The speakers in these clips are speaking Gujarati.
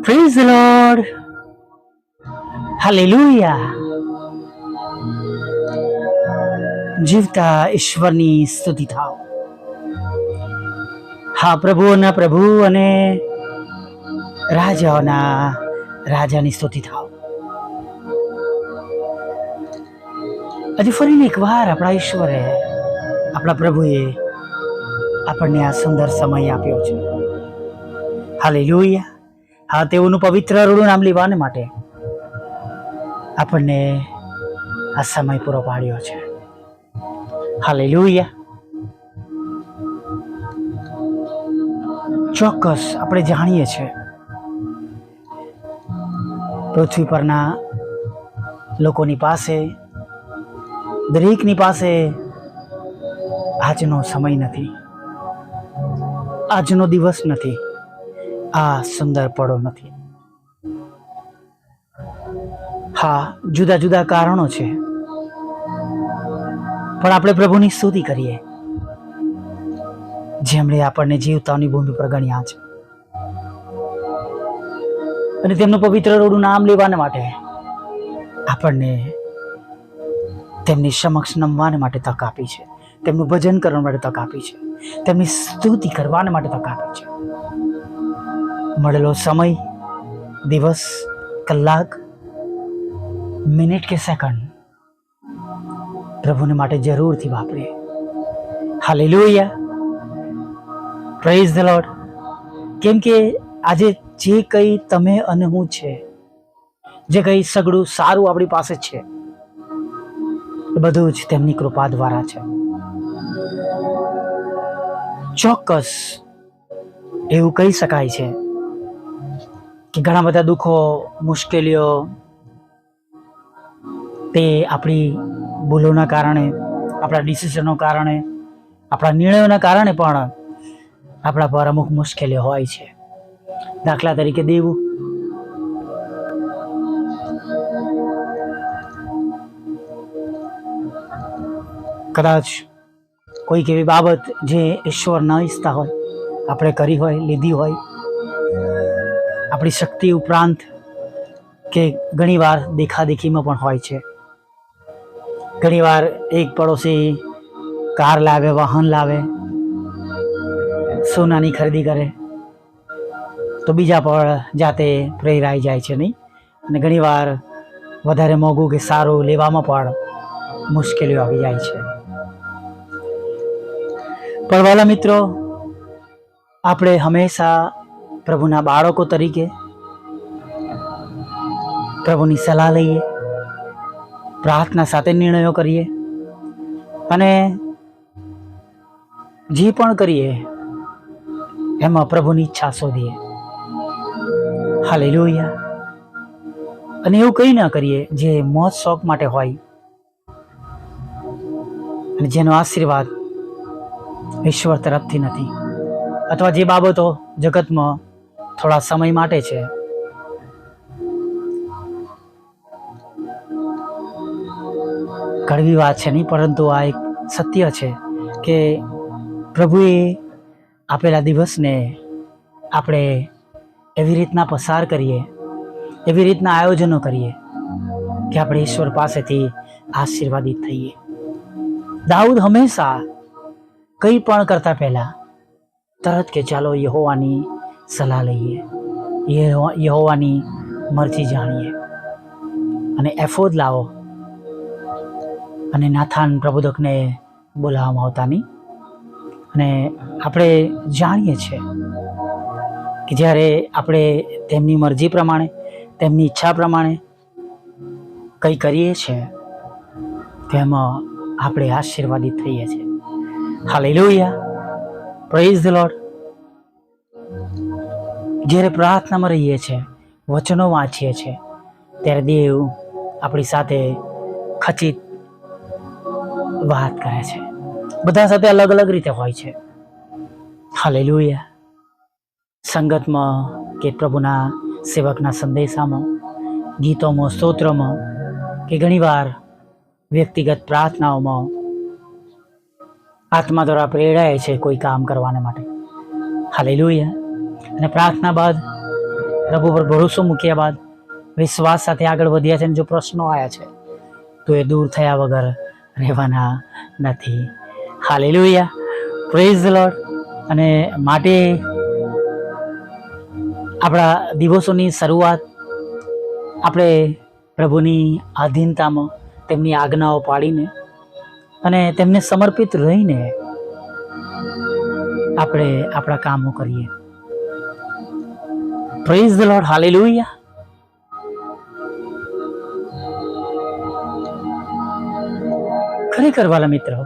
Praise the lord. હાલેલુયા. જીવતા ઈશ્વરની સ્તુતિ થાવ. હા, પ્રભુઓના પ્રભુ અને રાજાઓના રાજાની સ્તુતિ થાવ. હજી ફરીને એકવાર આપણા ઈશ્વરે, આપણા પ્રભુએ આપણને આ સુંદર સમય આપ્યો છે. હાલેલુયા. હા, તેઓનું પવિત્ર રૂડું નામ લેવાને માટે આપણને આ સમય પૂરો પાડ્યો છે. હાલેલુયા. ચોક્કસ આપણે જાણીએ છીએ પૃથ્વી પરના લોકોની પાસે, દરેકની પાસે આજનો સમય નથી, આજનો દિવસ નથી, આ સુંદર પળો નથી. હા, જુદા જુદા કારણો છે, પણ આપણે પ્રભુની સ્તુતિ કરીએ જેમણે આપણને જીવતાની ભૂમિ પર ગણ્યા છે અને તેમનું પવિત્ર રૂડું નામ લેવાને માટે આપણને તેમની સમક્ષ નમવાને માટે તક આપી છે, તેમનું ભજન કરવા માટે તક આપી છે, તેમની સ્તુતિ કરવાને માટે તક આપી છે. મળેલો સમય, દિવસ, કલાક, મિનિટ કે સેકન્ડ પ્રભુને માટે જરૂરથી વાપરીએ. હાલેલુયા. Praise the lord. કેમ કે આજે જે કંઈ તમે અને હું છે, જે કંઈ સગળું સારું આપણી પાસે છે, એ બધું જ તેમની કૃપા દ્વારા છે. ચોક્કસ એવું કહી શકાય છે કે ઘણા બધા દુઃખો, મુશ્કેલીઓ તે આપણી ભૂલોના કારણે, આપણા ડિસિઝનનો કારણે, આપણા નિર્ણયોના કારણે પણ આપણા પર અમુક મુશ્કેલીઓ હોય છે. દાખલા તરીકે દેવું. કદાચ કોઈક એવી બાબત જે ઈશ્વર ન ઈચ્છતા હોય, આપણે કરી હોય, લીધી હોય, આપણી શક્તિ ઉપરાંત, કે ઘણીવાર દેખાદેખીમાં પણ હોય છે. ઘણીવાર એક પડોશી કાર લાવે, વાહન લાવે, સોનાની ખરીદી કરે તો બીજા પર જાતે પ્રેરાઈ જાય છે, નહીં? અને ઘણીવાર વધારે મોંઘું કે સારું લેવામાં પણ મુશ્કેલીઓ આવી જાય છે. પણ વાલા મિત્રો, આપણે હંમેશા પ્રભુના બાળકો તરીકે પ્રભુની સલાહ લઈએ, પ્રાર્થના સાથે નિર્ણયો કરીએ અને જે પણ કરીએ એમાં પ્રભુની ઈચ્છા શોધીએ. હાલેલુયા. અને એવું કંઈ ના કરીએ જે મોજ શોખ માટે હોય અને જેનો આશીર્વાદ ઈશ્વર તરફથી નથી, અથવા જે બાબતો જગતમાં થોડા સમય માટે છે. કડવી વાત છે નહીં, પરંતુ આ એક સત્ય છે કે પ્રભુએ આપેલા દિવસને આપણે એવી રીતના પસાર કરીએ, એવી રીતના આયોજનો કરીએ કે આપણે ઈશ્વર પાસેથી આશીર્વાદિત થઈએ. દાઉદ હંમેશા કંઈ પણ કરતા પહેલા તરત કે ચાલો યહોવાની સલાહ લઈએ, યહોવાની મરજી જાણીએ, અને એફોદ લાવો. અને નાથાન પ્રબોધકને બોલાવવામાં આવતા નહીં. અને આપણે જાણીએ છીએ કે જ્યારે આપણે તેમની મરજી પ્રમાણે, તેમની ઈચ્છા પ્રમાણે કંઈ કરીએ છીએ તેમાં આપણે આશીર્વાદિત થઈએ છીએ. હાલેલુયા. Praise the lord. જ્યારે પ્રાર્થનામાં રહીએ છીએ, વચનો વાંચીએ છીએ, ત્યારે દેવ આપણી સાથે ખચિત વાત કરે છે. બધા સાથે અલગ અલગ રીતે હોય છે. હાલેલુયા. સંગતમાં કે પ્રભુના સેવકના સંદેશામાં, ગીતોમાં, સ્તોત્રમાં, કે ઘણીવાર વ્યક્તિગત પ્રાર્થનાઓમાં આત્મા દ્વારા પ્રેરાય છે કોઈ કામ કરવાને માટે. હાલેલુયા. અને પ્રાર્થના બાદ પ્રભુ પર ભરોસો મૂક્યા બાદ વિશ્વાસ સાથે આગળ વધ્યા છે. અને જો પ્રશ્નો આવ્યા છે તો એ દૂર થયા વગર રહેવાના નથી. Hallelujah, praise the lord. અને માટે આપણા દિવસોની શરૂઆત આપણે પ્રભુની આધીનતામાં તેમની આજ્ઞાઓ પાડીને અને તેમને સમર્પિત રહીને આપણે આપણા કામો કરીએ. Praise the lord, hallelujah. ખરેખર વાલા મિત્રો,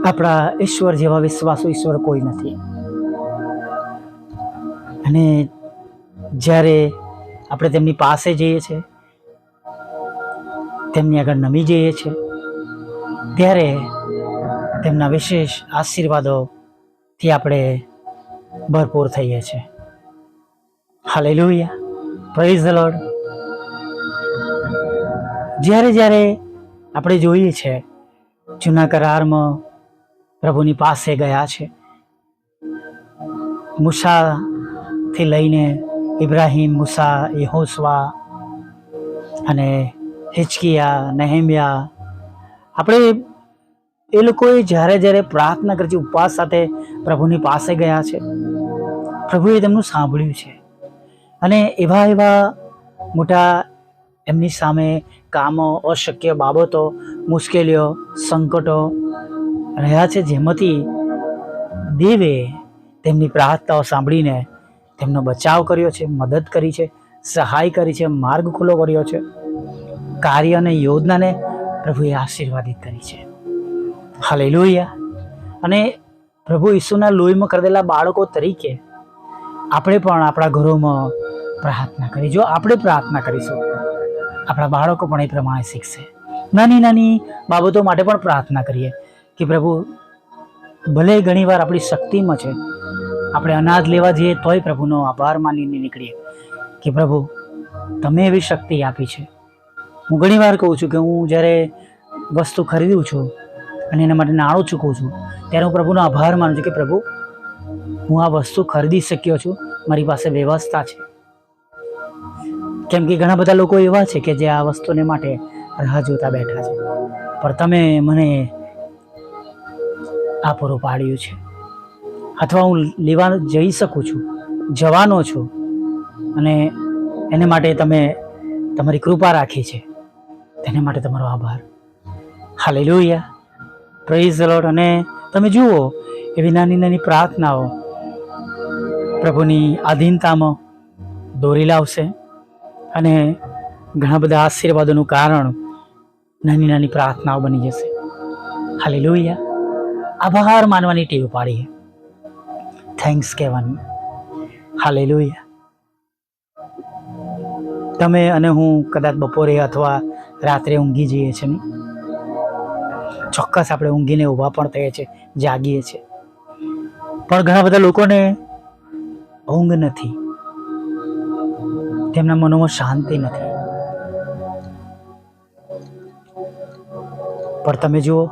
આપણા ઈશ્વર જેવા વિશ્વાસુ ઈશ્વર કોઈ નથી. અને જ્યારે આપણે તેમની પાસે જઈએ છીએ, તેમની આગળ નમી જઈએ છીએ, ત્યારે તેમના વિશેષ આશીર્વાદોથી આપણે ભરપૂર થઈએ છીએ. Hallelujah, praise the lord. જ્યારે આપણે જોઈએ છે જૂના કરારમાં પ્રભુની પાસે ગયા છે, મૂસાથી લઈને ઇબ્રાહિમ, મૂસા, યહોશવા અને હિચકિયા, નહેમ્યા, આપણે એ લોકોએ જ્યારે પ્રાર્થના કરી છે, ઉપવાસ સાથે પ્રભુની પાસે ગયા છે, પ્રભુએ તેમનું સાંભળ્યું છે. અને એવા મોટા એમની સામે કામો, અશક્ય બાબતો, મુશ્કેલીઓ, સંકટો રહ્યા છે, જેમાંથી દેવે તેમની પ્રાર્થનાઓ સાંભળીને તેમનો બચાવ કર્યો છે, મદદ કરી છે, સહાય કરી છે, માર્ગ ખુલ્લો કર્યો છે, કાર્ય અને યોજનાને પ્રભુએ આશીર્વાદિત કરી છે. હાલેલુયા. અને પ્રભુ ઈસુના લોહીમાં કરેલા બાળકો તરીકે આપણે પણ આપણા ઘરોમાં પ્રાર્થના કરી. જો આપણે પ્રાર્થના કરીશું, આપણા બાળકો પણ એ પ્રમાણે શીખશે. નાની બાબતો માટે પણ પ્રાર્થના કરીએ કે પ્રભુ, ભલે ઘણીવાર આપણી શક્તિમાં છે, આપણે અનાજ લેવા જઈએ તોય પ્રભુનો આભાર માનીને નીકળીએ કે પ્રભુ, તમે એવી શક્તિ આપી છે. હું ઘણીવાર કહું છું કે હું જ્યારે વસ્તુ ખરીદું છું અને એના માટે નાણું ચૂકવું છું, ત્યારે હું પ્રભુનો આભાર માનું છું કે પ્રભુ, હું આ વસ્તુ ખરીદી શક્યો છું, મારી પાસે વ્યવસ્થા છે. કેમ કે ઘણા બધા લોકો એવા છે કે જે આ વસ્તુને માટે રાહ જોતા બેઠા છે, પણ તમે મને આ પૂરું પાડ્યું છે, અથવા હું લેવા જઈ શકું છું, જવાનો છું, અને એને માટે તમે તમારી કૃપા રાખી છે, તેને માટે તમારો આભાર. Hallelujah, praise the lord. અને તમે જુઓ, એવી નાની પ્રાર્થનાઓ પ્રભુની આધીનતામાં દોરી લાવશે અને ઘણા બધા આશીર્વાદોનું કારણ નાની પ્રાર્થનાઓ બની જશે. હાલેલુયા. આભાર માનવાની ટેવ પાડીએ, થેન્ક્સ કહેવાની. હાલેલુયા. તમે અને હું કદાચ બપોરે અથવા રાત્રે ઊંઘી જઈએ છીએ ને, ચોક્કસ આપણે ઊંઘીને ઊભા પણ થઈએ છીએ, જાગીએ છીએ, પણ ઘણા બધા લોકોને ઊંઘ નથી, તેમના મનોમાં શાંતિ નથી. પણ તમે જુઓ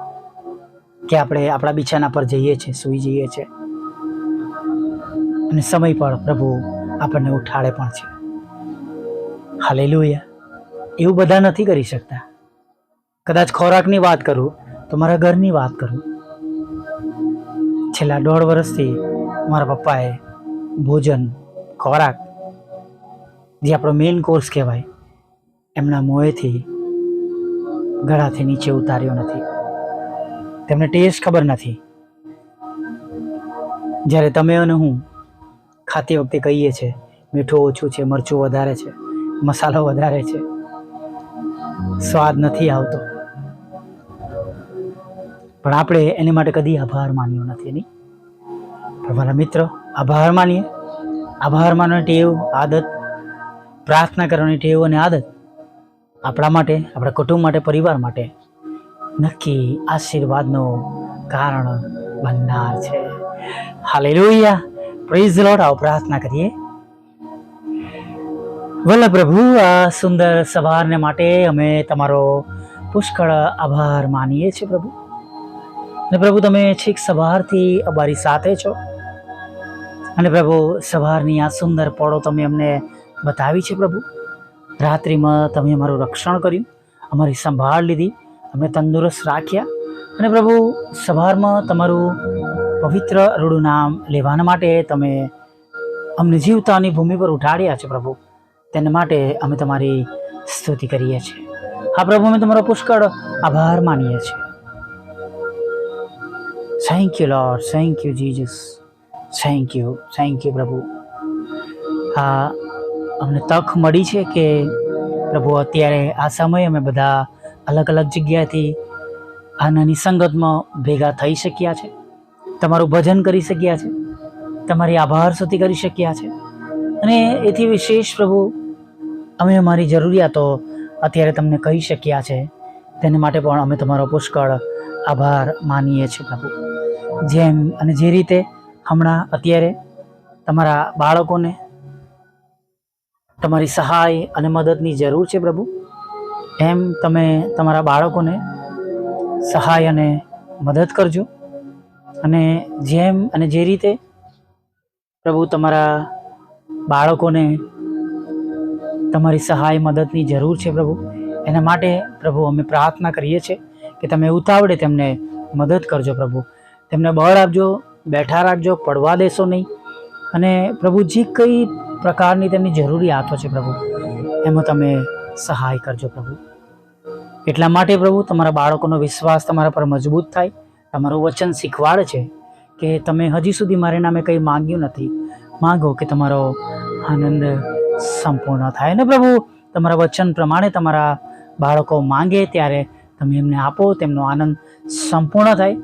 કે આપણે આપણા બિછાના પર જઈએ છીએ, સૂઈ જઈએ છીએ, અને સમય પર પ્રભુ આપણને ઉઠાડે પણ છે. હાલેલુયા. એવું બધા નથી કરી શકતા. કદાચ ખોરાકની વાત કરું તો મારા ઘરની વાત કરું, છેલ્લા 1.5 વર્ષથી મારા પપ્પાએ ભોજન, ખોરાક, જે આપણો મેઇન કોર્સ કહેવાય, એમના મોંએથી ગળાથી નીચે ઉતાર્યો નથી. તેમને ટેસ્ટ ખબર નથી. જ્યારે તમે અને હું ખાતી વખતે કહીએ છીએ મીઠું ઓછું છે, મરચું વધારે છે, મસાલો વધારે છે, સ્વાદ નથી આવતો, પણ આપણે એની માટે કદી આભાર માન્યો નથી. નહીં પણ મારા મિત્રો, આભાર માનીએ. આભાર માનવાની ટેવ, આદત, પ્રાર્થના કરવાની ટેવ અને આદત આપણા માટે, આપણા કુટુંબ માટે, પરિવાર માટે નક્કી આશીર્વાદનો કારણ બનનાર છે. Hallelujah, praise the lord. આવો પ્રાર્થના કરીએ. વલ્લભ પ્રભુ, આ સુંદર સવારને માટે અમે તમારો પુષ્કળ આભાર માનીએ છીએ પ્રભુ. અને પ્રભુ તમે છેક સવારથી અમારી સાથે છો અને પ્રભુ સવારની આ સુંદર પળો તમે અમને બતાવી છે પ્રભુ. રાત્રિમાં તમે અમારું રક્ષણ કર્યું, અમારી સંભાળ લીધી, અમને તંદુરસ્ત રાખ્યા અને પ્રભુ સવારમાં તમારું પવિત્ર રૂડું નામ લેવાના માટે તમે અમને જીવતાની ભૂમિ પર ઉઠાડ્યા છે પ્રભુ. તેના માટે અમે તમારી સ્તુતિ કરીએ છીએ. હા પ્રભુ, અમે તમારો પુષ્કળ આભાર માનીએ છીએ. Thank you lord, thank you Jesus, thank you પ્રભુ. હા, અમને તક મળી છે કે પ્રભુ અત્યારે આ સમયે અમે બધા અલગ અલગ જગ્યાએથી આ નાની સંગતમાં ભેગા થઈ શક્યા છે, તમારું ભજન કરી શક્યા છે, તમારી આભાર સ્તુતિ કરી શક્યા છે. અને એથી વિશેષ પ્રભુ અમે અમારી જરૂરિયાતો અત્યારે તમને કહી શક્યા છે. તેને માટે પણ અમે તમારો પુષ્કળ આભાર માનીએ છીએ પ્રભુ. જેમ અને જે રીતે હમણાં અત્યારે તમારા બાળકોને તમારી સહાય અને મદદની જરૂર છે પ્રભુ, એમ તમે તમારા બાળકોને સહાય અને મદદ કરજો. અને જેમ અને જે રીતે પ્રભુ તમારા બાળકોને તમારી સહાય મદદની જરૂર છે પ્રભુ, એના માટે પ્રભુ અમે પ્રાર્થના કરીએ છીએ કે તમે ઉતાવળે તેમને મદદ કરજો પ્રભુ. તેમને બળ આપજો, બેઠા રાખજો, પડવા દેશો નહીં. અને પ્રભુ જે કંઈ પ્રકારની તેમની જરૂરિયાતો છે પ્રભુ, એમાં તમે સહાય કરજો પ્રભુ. એટલા માટે પ્રભુ તમારા બાળકોનો વિશ્વાસ તમારા પર મજબૂત થાય. તમારું વચન શીખવાડે છે કે તમે હજી સુધી મારે નામે કંઈ માંગ્યું નથી, માંગો કે તમારો આનંદ સંપૂર્ણ થાય. ને પ્રભુ તમારા વચન પ્રમાણે તમારા બાળકો માંગે ત્યારે તમે એમને આપો, તેમનો આનંદ સંપૂર્ણ થાય.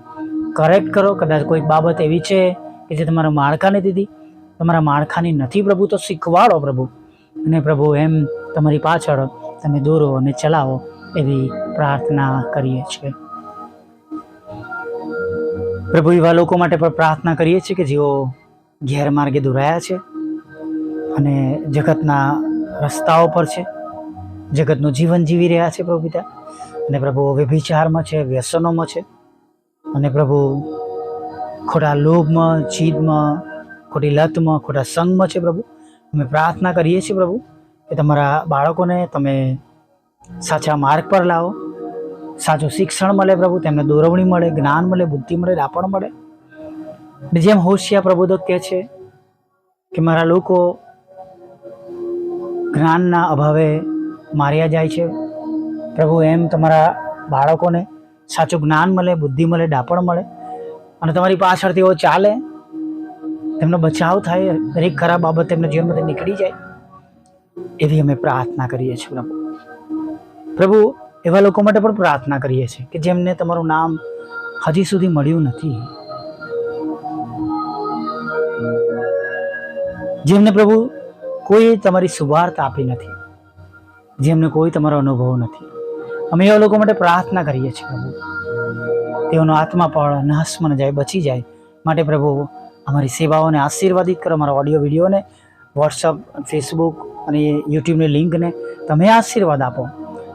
કરેક્ટ કરો, કદાચ કોઈક બાબત એવી છે કે જે તમારા માળખાને દીધી, તમારા માળખાની નથી પ્રભુ, તો શીખવાડો પ્રભુ. અને પ્રભુ એમ તમારી પાછળ તમે દોરો અને ચલાવો એવી પ્રાર્થના કરીએ છીએ પ્રભુ. એવા લોકો માટે પણ પ્રાર્થના કરીએ છીએ કે જેઓ ગેરમાર્ગે દોરાયા છે અને જગતના રસ્તાઓ પર છે, જગતનું જીવન જીવી રહ્યા છે પ્રભુ પિતા. અને પ્રભુ વ્યભિચારમાં છે, વ્યસનોમાં છે, અને પ્રભુ ખોટા લોભમાં, જીદમાં, ખોટી લતમાં, ખોટા સંગમાં છે પ્રભુ. અમે પ્રાર્થના કરીએ છીએ પ્રભુ કે તમારા બાળકોને તમે સાચા માર્ગ પર લાવો, સાચું શિક્ષણ મળે પ્રભુ, તેમને દોરવણી મળે, જ્ઞાન મળે, બુદ્ધિ મળે, દાપણ મળે. જેમ હોશિયા પ્રબોધક કહે છે કે મારા લોકો જ્ઞાનના અભાવે માર્યા જાય છે પ્રભુ, એમ તમારા બાળકોને સાચું જ્ઞાન મળે, બુદ્ધિ મળે, દાપણ મળે અને તમારી પાછળ તેઓ ચાલે, તેમનો બચાવ થાય, દરેક ખરાબ બાબત તેમના જીવનમાંથી નીકળી જાય, એવી અમે પ્રાર્થના કરીએ છીએ પ્રભુ. પ્રભુ એવા લોકો માટે પણ પ્રાર્થના કરીએ છીએ કે જેમને તમારું નામ હજી સુધી મળ્યું નથી, જેમને પ્રભુ કોઈ તમારી સુવાર્તા આપી નથી, જેમને કોઈ તમારો અનુભવ નથી. અમે એવા લોકો માટે પ્રાર્થના કરીએ છીએ પ્રભુ, તેઓનો આત્મા પણ નાશમાં જાય, બચી જાય. માટે પ્રભુ અમારી સેવાઓને આશીર્વાદિત કરો, અમારા ઓડિયો વિડીયોને, વોટ્સઅપ, ફેસબુક અને યુટ્યુબની લિંકને તમે આશીર્વાદ આપો.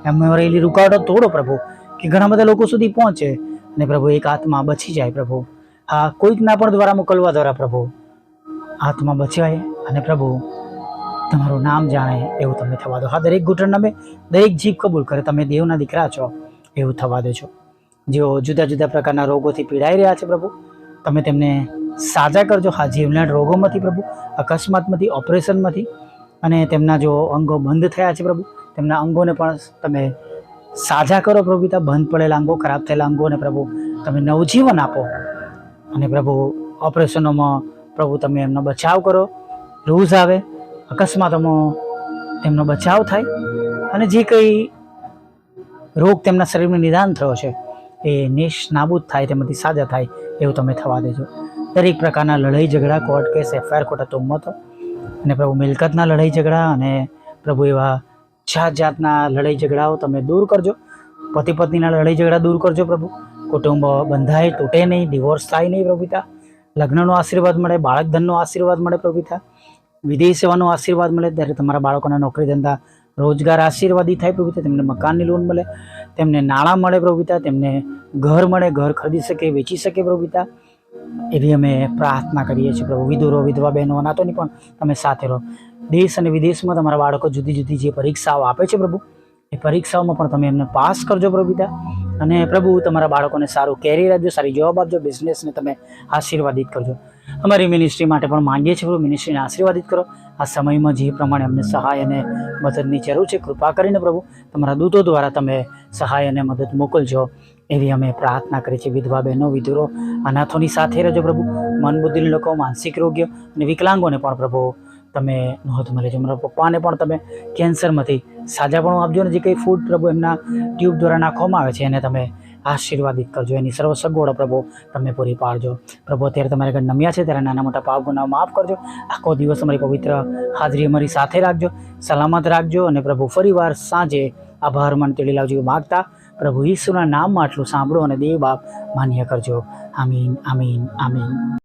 એમાં રહેલી રૂકાવટો તોડો પ્રભુ, કે ઘણા બધા લોકો સુધી પહોંચે અને પ્રભુ એક આત્મા બચી જાય પ્રભુ. હા, કોઈકના પણ દ્વારા મોકલવા દ્વારા પ્રભુ આત્મા બચાય અને પ્રભુ તમારું નામ જાણે એવું તમે થવા દો. હા, દરેક ઘૂંટણ નમે, દરેક જીભ કબૂલ કરે તમે દેવના દીકરા છો એવું થવા દેજો. જેઓ જુદા જુદા પ્રકારના રોગોથી પીડાઈ રહ્યા છે પ્રભુ, તમે તેમને સાજા કરજો. હા, જીવલેણ રોગોમાંથી પ્રભુ, અકસ્માતમાંથી, ઓપરેશનમાંથી, અને તેમના જો અંગો બંધ થયા છે પ્રભુ, તેમના અંગોને પણ તમે સાજા કરો પ્રભુ પિતા. બંધ પડેલા અંગો, ખરાબ થયેલા અંગોને પ્રભુ તમે નવજીવન આપો. અને પ્રભુ ઓપરેશનોમાં પ્રભુ તમે એમનો બચાવ કરો, રૂઝ આવે, અકસ્માતોમાં તેમનો બચાવ થાય, અને જે કંઈ રોગ તેમના શરીરનું નિદાન થયો છે એ નાબૂદ થાય, તેમાંથી સાજા થાય એવું તમે થવા દેજો. દરેક પ્રકારના લડાઈ ઝઘડા, કોર્ટ કેસ, એફઆઈઆર, ખોટા તોમતો અને પ્રભુ મિલકતના લડાઈ ઝઘડા અને પ્રભુ એવા જાત જાતના લડાઈ ઝઘડાઓ તમે દૂર કરજો. પતિ પત્નીના લડાઈ ઝઘડા દૂર કરજો પ્રભુ. કુટુંબ બંધાય, તૂટે નહીં, ડિવોર્સ થાય નહીં પ્રભુ પિતા. લગ્નનો આશીર્વાદ મળે, બાળક ધનનો આશીર્વાદ મળે પ્રભુ પિતા. વિદેશ સેવાનો આશીર્વાદ મળે, ત્યારે તમારા બાળકોના નોકરી ધંધા રોજગાર આશીર્વાદી થાય પ્રભુ પિતા, તેમને મકાનની લોન મળે, તેમને નાણાં મળે પ્રભુ પિતા, તેમને ઘર મળે, ઘર ખરીદી શકે, વેચી શકે પ્રભુ પિતા, એવી અમે પ્રાર્થના કરીએ છીએ પ્રભુ. વિધુરો વિધવા બહેનો અનાથોની પણ તમે સાથે રહો. દેશ અને વિદેશમાં તમારા બાળકો જુદી જુદી જે પરીક્ષાઓ આપે છે પ્રભુ, એ પરીક્ષાઓમાં પણ તમે એમને પાસ કરજો પ્રભુ પિતા. અને પ્રભુ તમારા બાળકોને સારું કેરિયર આપજો, સારી જોબ આપજો, બિઝનેસને તમે આશીર્વાદિત કરજો. અમારી મિનિસ્ટ્રી માટે પણ માંગીએ છીએ પ્રભુ, મિનિસ્ટ્રીને આશીર્વાદિત કરો. આ સમયમાં જે પ્રમાણે અમને સહાય અને મદદની જરૂર છે, કૃપા કરીને પ્રભુ તમારા દૂતો દ્વારા તમે સહાય અને મદદ મોકલજો, એવી અમે પ્રાર્થના કરીએ છીએ. વિધવા બહેનો, વિધુરો, અનાથોની સાથે રહેજો પ્રભુ. મન બુદ્ધિના લોકો, માનસિક રોગીઓ અને વિકલાંગોને પણ પ્રભુ તમે નોંધમાં લેજો. મારા પપ્પાને પણ તમે કેન્સરમાંથી સાજાપણું આપજો, અને જે કંઈ ફૂડ પ્રભુ એમના ટ્યુબ દ્વારા નાખવામાં આવે છે એને તમે આશીર્વાદિત કરજો, એની સર્વ સગવડો પ્રભુ તમે પૂરી પાડજો પ્રભુ. અત્યારે તમારે ઘર નમ્યા છે ત્યારે નાના મોટા પાપ ગુનાઓ માફ કરજો. આખો દિવસ અમારી પવિત્ર હાજરી અમારી સાથે રાખજો, સલામત રાખજો. અને પ્રભુ ફરીવાર સાંજે આભાર માન તેડી લાવજો માગતા પ્રભુ ઈસુના નામમાં આટલું સાંભળો અને દેવ બાપ માન્ય કરજો. આમીન, આમીન, આમીન.